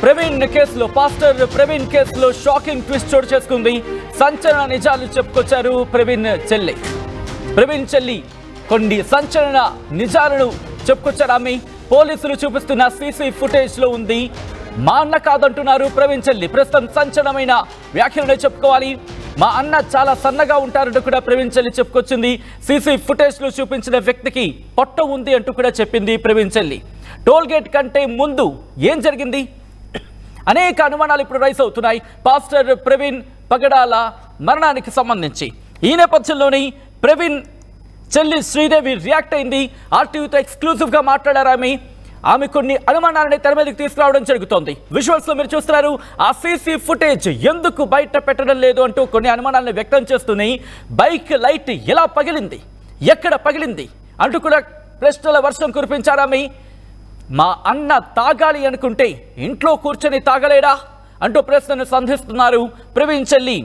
ప్రవీణ్ కేసులో పాస్టర్ ప్రవీణ్ కేసులో shocking twist చోటు చేసుకుంది. సంచలన నిజాలు చెప్పుకొచ్చారు ప్రవీణ్ చెల్లి కొన్ని సంచలన నిజాలను చెప్పుకొచ్చారు. ఆమె పోలీసులు చూపిస్తున్న సీసీ ఫుటేజ్ లో ఉంది. మా అన్న కాదంటున్నారు ప్రవీణ్ చెల్లి. ప్రస్తుతం సంచలనమైన వ్యాఖ్యలనే చెప్పుకోవాలి. మా అన్న చాలా సన్నగా ఉంటారంటూ కూడా ప్రవీణ్ చెల్లి చెప్పుకొచ్చింది. సీసీ ఫుటేజ్ లో చూపించిన వ్యక్తికి పొట్ట ఉంది అంటూ కూడా చెప్పింది ప్రవీణ్ చెల్లి. టోల్ గేట్ కంటే ముందు ఏం జరిగింది? అనేక అనుమానాలు ఇప్పుడు రైస్ అవుతున్నాయి పాస్టర్ ప్రవీణ్ పగడాల మరణానికి సంబంధించి. ఈ నేపథ్యంలోని ప్రవీణ్ చెల్లి శ్రీదేవి రియాక్ట్ అయింది. ఆర్టీవీతో ఎక్స్క్లూజివ్గా మాట్లాడారు. ఆమె కొన్ని అనుమానాలని తెర మీదకి తీసుకురావడం జరుగుతోంది. విజువల్స్ లో మీరు చూస్తున్నారు. ఆ సీసీ ఫుటేజ్ ఎందుకు బయట పెట్టడం లేదు అంటూ కొన్ని అనుమానాలను వ్యక్తం చేస్తున్నాయి. బైక్ లైట్ ఎలా పగిలింది, ఎక్కడ పగిలింది అంటూ కూడా ప్రశ్నల వర్షం కురిపించారు. ఆమె మా అన్న తాగాలి అనుకుంటే ఇంట్లో కూర్చొని తాగలేడా అంటూ ప్రశ్నను సంధిస్తున్నారు ప్రవీణ్ చెల్లి.